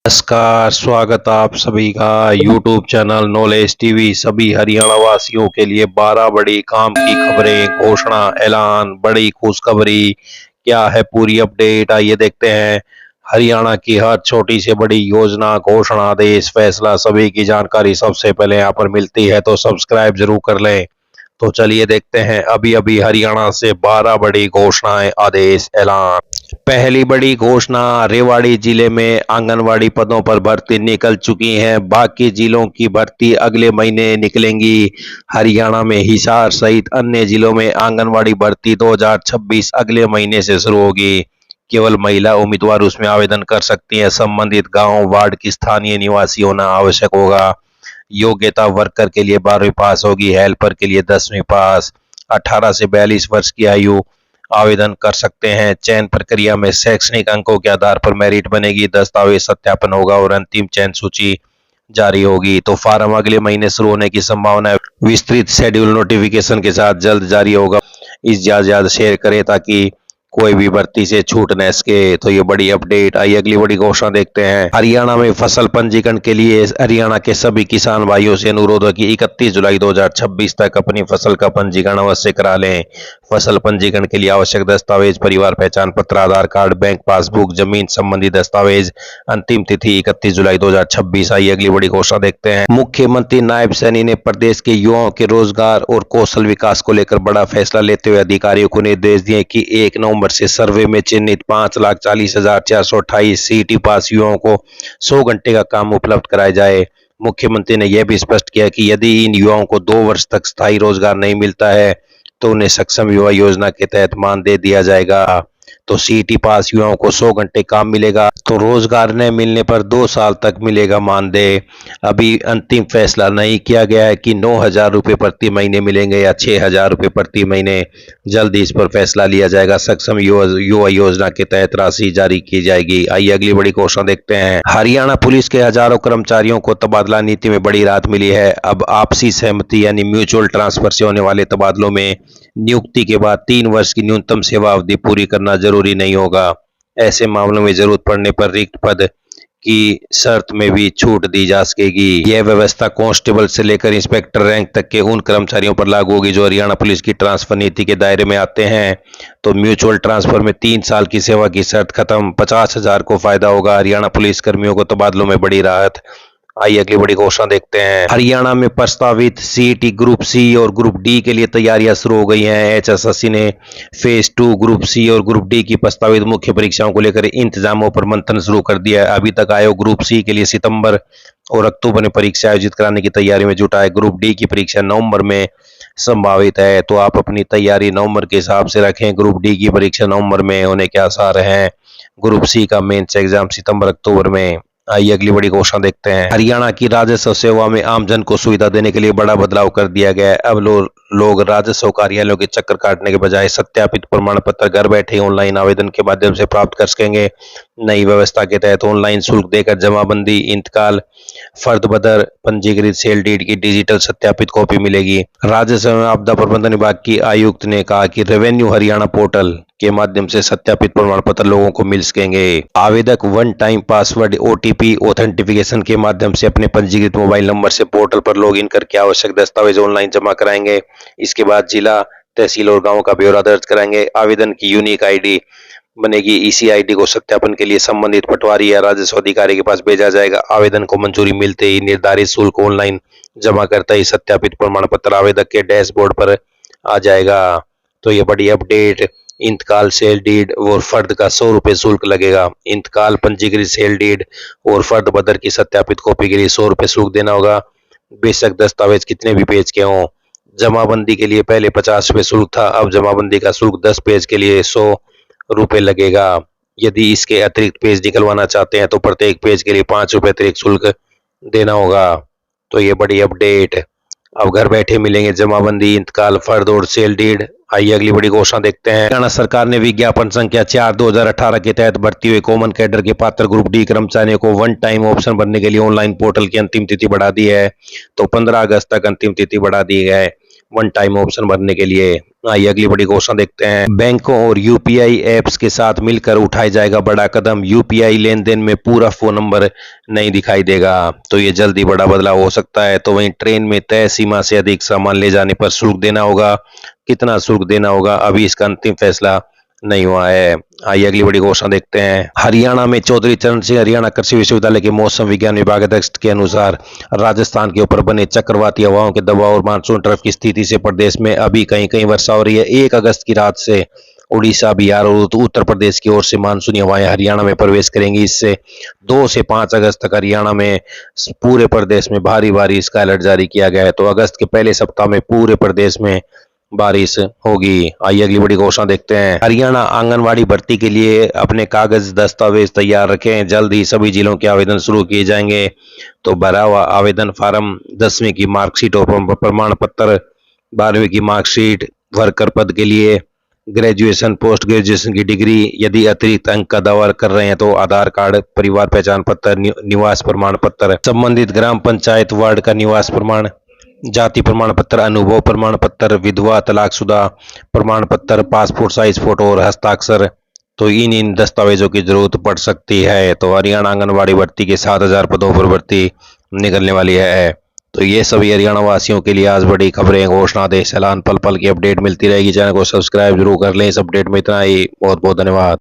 नमस्कार, स्वागत आप सभी का यूट्यूब चैनल नॉलेज टीवी। सभी हरियाणा वासियों के लिए 12 बड़ी काम की खबरें, घोषणा, ऐलान, बड़ी खुशखबरी क्या है पूरी अपडेट आइए देखते हैं। हरियाणा की हर छोटी से बड़ी योजना, घोषणा, आदेश, फैसला सभी की जानकारी सबसे पहले यहाँ पर मिलती है, तो सब्सक्राइब जरूर कर लें। तो चलिए देखते हैं अभी अभी हरियाणा से 12 बड़ी घोषणाएं, आदेश, ऐलान। पहली बड़ी घोषणा, रेवाड़ी जिले में आंगनवाड़ी पदों पर भर्ती निकल चुकी है। बाकी जिलों की भर्ती अगले महीने निकलेंगी। हरियाणा में हिसार सहित अन्य जिलों में आंगनवाड़ी भर्ती 2026 अगले महीने से शुरू होगी। केवल महिला उम्मीदवार उसमें आवेदन कर सकती हैं। संबंधित गांव वार्ड की स्थानीय निवासी होना आवश्यक होगा। योग्यता वर्कर के लिए 12वीं पास होगी, हेल्पर के लिए 10वीं पास। 18 से 42 वर्ष की आयु आवेदन कर सकते हैं। चयन प्रक्रिया में शैक्षणिक अंकों के आधार पर मेरिट बनेगी, दस्तावेज सत्यापन होगा और अंतिम चयन सूची जारी होगी। तो फार्म अगले महीने शुरू होने की संभावना है। विस्तृत शेड्यूल नोटिफिकेशन के साथ जल्द जारी होगा। इस ज्यादा शेयर करें ताकि कोई भी भर्ती से छूट न सके। तो ये बड़ी अपडेट आई। अगली बड़ी घोषणा देखते हैं। हरियाणा में फसल पंजीकरण के लिए हरियाणा के सभी किसान भाइयों से अनुरोध है कि 31 जुलाई 2026 तक अपनी फसल का पंजीकरण अवश्य करा लें। फसल पंजीकरण के लिए आवश्यक दस्तावेज, परिवार पहचान पत्र, आधार कार्ड, बैंक पासबुक, जमीन संबंधी दस्तावेज। अंतिम तिथि 31 जुलाई 2026। आई अगली बड़ी घोषणा देखते हैं। मुख्यमंत्री नायब सैनी ने प्रदेश के युवाओं के रोजगार और कौशल विकास को लेकर बड़ा फैसला लेते हुए अधिकारियों को निर्देश दिए कि 1 नवंबर से सर्वे में चिन्हित 5,40,428 सीटी पास युवाओं को 100 घंटे का काम उपलब्ध कराया जाए। मुख्यमंत्री ने यह भी स्पष्ट किया कि यदि इन युवाओं को 2 वर्ष तक स्थायी रोजगार नहीं मिलता है तो उन्हें सक्षम युवा योजना के तहत मानदेय दिया जाएगा। तो सीटी पास युवाओं को 100 घंटे काम मिलेगा, तो रोजगार न मिलने पर 2 साल तक मिलेगा मानदेय। अभी अंतिम फैसला नहीं किया गया है कि 9,000 रुपये प्रति महीने मिलेंगे या 6,000 रुपये प्रति महीने। जल्द इस पर फैसला लिया जाएगा। सक्षम युवा योजना के तहत राशि जारी की जाएगी। आइए अगली बड़ी घोषणा देखते हैं। हरियाणा पुलिस के हजारों कर्मचारियों को तबादला नीति में बड़ी राहत मिली है। अब आपसी सहमति यानी म्यूचुअल ट्रांसफर से होने वाले तबादलों में नियुक्ति के बाद 3 वर्ष की न्यूनतम सेवा अवधि पूरी करना जरूरी नहीं होगा। ऐसे मामलों में जरूरत पड़ने पर रिक्त पद की शर्त में भी छूट दी जा सकेगी। यह व्यवस्था कांस्टेबल से लेकर इंस्पेक्टर रैंक तक के उन कर्मचारियों पर लागू होगी जो हरियाणा पुलिस की ट्रांसफर नीति के दायरे में आते हैं। तो म्यूचुअल ट्रांसफर में 3 साल की सेवा की शर्त खत्म, 50,000 को फायदा होगा। हरियाणा पुलिस कर्मियों को तबादलों में बड़ी राहत। आइए अगली बड़ी घोषणा देखते हैं। हरियाणा में प्रस्तावित सीईटी ग्रुप सी और ग्रुप डी के लिए तैयारियां शुरू हो गई हैं। एचएसएससी ने फेज 2 ग्रुप सी और ग्रुप डी की प्रस्तावित मुख्य परीक्षाओं को लेकर इंतजामों पर मंथन शुरू कर दिया है। अभी तक आयोग ग्रुप सी के लिए सितंबर और अक्टूबर में परीक्षा आयोजित कराने की तैयारी में जुटा है। ग्रुप डी की परीक्षा नवंबर में संभावित है, तो आप अपनी तैयारी नवंबर के हिसाब से रखें। ग्रुप डी की परीक्षा नवंबर में होने के आसार हैं। ग्रुप सी का मेंस एग्जाम सितंबर अक्टूबर में। आइए अगली बड़ी घोषणा देखते हैं। हरियाणा की राजस्व सेवा में आमजन को सुविधा देने के लिए बड़ा बदलाव कर दिया गया है। अब लोग राजस्व कार्यालयों के चक्कर काटने के बजाय सत्यापित प्रमाण पत्र घर बैठे ऑनलाइन आवेदन के माध्यम से प्राप्त कर सकेंगे। नई व्यवस्था के तहत ऑनलाइन शुल्क देकर जमाबंदी, इंतकाल, फर्द-बदर, पंजीकृत सेल डीड की डिजिटल सत्यापित कॉपी मिलेगी। राजस्व एवं आपदा प्रबंधन विभाग की आयुक्त ने कहा कि रेवेन्यू हरियाणा पोर्टल के माध्यम से सत्यापित प्रमाण पत्र लोगों को मिल सकेंगे। आवेदक one time password, OTP authentication के माध्यम से अपने पंजीकृत मोबाइल नंबर से पोर्टल पर लॉगिन करके आवश्यक दस्तावेज ऑनलाइन जमा कराएंगे। इसके बाद जिला, तहसील और गांव का ब्यौरा दर्ज कराएंगे। आवेदन की यूनिक आईडी बनेगी। इसी आईडी को सत्यापन के लिए संबंधित पटवारी या राजस्व अधिकारी के पास भेजा जाएगा। आवेदन को मंजूरी मिलते ही निर्धारित शुल्क ऑनलाइन जमा करते ही सत्यापित प्रमाण पत्र आवेदक के डैशबोर्ड पर आ जाएगा। तो ये बड़ी अपडेट। इंतकाल सेल डीड और फर्द का 100 रुपये शुल्क लगेगा। इंतकाल, पंजीकृत सेल डीड और फर्द बदर की सत्यापित कॉपी के लिए 100 रुपये शुल्क देना होगा, बेशक दस्तावेज कितने भी पेज के हों। जमाबंदी के लिए पहले 50 रुपये शुल्क था, अब जमाबंदी का शुल्क 10 पेज के लिए 100 रुपये लगेगा। यदि इसके अतिरिक्त पेज निकलवाना चाहते हैं तो प्रत्येक पेज के लिए 5 रुपये अतिरिक्त शुल्क देना होगा। तो ये बड़ी अपडेट। अब घर बैठे मिलेंगे जमाबंदी, इंतकाल, फर्द और सेल डीड। आइए अगली बड़ी घोषणा देखते हैं। हरियाणा सरकार ने विज्ञापन संख्या 4/2018 के तहत भर्ती हुए कॉमन कैडर के पात्र ग्रुप डी कर्मचारियों को वन टाइम ऑप्शन भरने के लिए ऑनलाइन पोर्टल की अंतिम तिथि बढ़ा दी है। तो 15 अगस्त तक अंतिम तिथि बढ़ा दी है। वन टाइम ऑप्शन भरने के लिए। आइए अगली बड़ी घोषणा देखते हैं। बैंकों और यूपीआई एप्स के साथ मिलकर उठाया जाएगा बड़ा कदम। यूपीआई लेन देन में पूरा फोन नंबर नहीं दिखाई देगा, तो ये जल्दी बड़ा बदलाव हो सकता है। तो वहीं ट्रेन में तय सीमा से अधिक सामान ले जाने पर शुल्क देना होगा। कितना शुल्क देना होगा, अभी इसका अंतिम फैसला नहीं हुआ है। आइए अगली बड़ी घोषणा देखते हैं। हरियाणा में चौधरी चरण सिंह हरियाणा कृषि विश्वविद्यालय के मौसम विज्ञान विभाग अध्यक्ष के अनुसार राजस्थान के ऊपर बने चक्रवाती हवाओं के दबाव और मानसून ट्रफ की स्थिति से प्रदेश में अभी कहीं कहीं वर्षा हो रही है। 1 अगस्त की रात से उड़ीसा, बिहार और उत्तर प्रदेश की ओर से मानसूनी हवाएं हरियाणा में प्रवेश करेंगी। इससे 2 से 5 अगस्त तक हरियाणा में पूरे प्रदेश में भारी बारिश का अलर्ट जारी किया गया है। तो अगस्त के पहले सप्ताह में पूरे प्रदेश में बारिश होगी। आइए अगली बड़ी घोषणा देखते हैं। हरियाणा आंगनवाड़ी भर्ती के लिए अपने कागज दस्तावेज तैयार रखें। जल्द ही सभी जिलों के आवेदन शुरू किए जाएंगे। तो भरा हुआ आवेदन फार्म, 10वीं की मार्कशीट और प्रमाण पत्र, 12वीं की मार्कशीट, वर्कर पद के लिए ग्रेजुएशन, पोस्ट ग्रेजुएशन की डिग्री, यदि अतिरिक्त अंक का दावा कर रहे हैं तो आधार कार्ड, परिवार पहचान पत्र, निवास प्रमाण पत्र, संबंधित ग्राम पंचायत वार्ड का निवास प्रमाण, जाति प्रमाण पत्र, अनुभव प्रमाण पत्र, विधवा तलाकशुदा प्रमाण पत्र, पासपोर्ट साइज फोटो और हस्ताक्षर। तो इन दस्तावेजों की जरूरत पड़ सकती है। तो हरियाणा आंगनबाड़ी भर्ती के 7,000 पदों पर भर्ती निकलने वाली है। तो ये सभी हरियाणा वासियों के लिए आज बड़ी खबरें, घोषणा, आदेश, ऐलान, पल पल की अपडेट मिलती रहेगी। चैनल को सब्सक्राइब जरूर कर लें। इस अपडेट में इतना ही। बहुत बहुत धन्यवाद।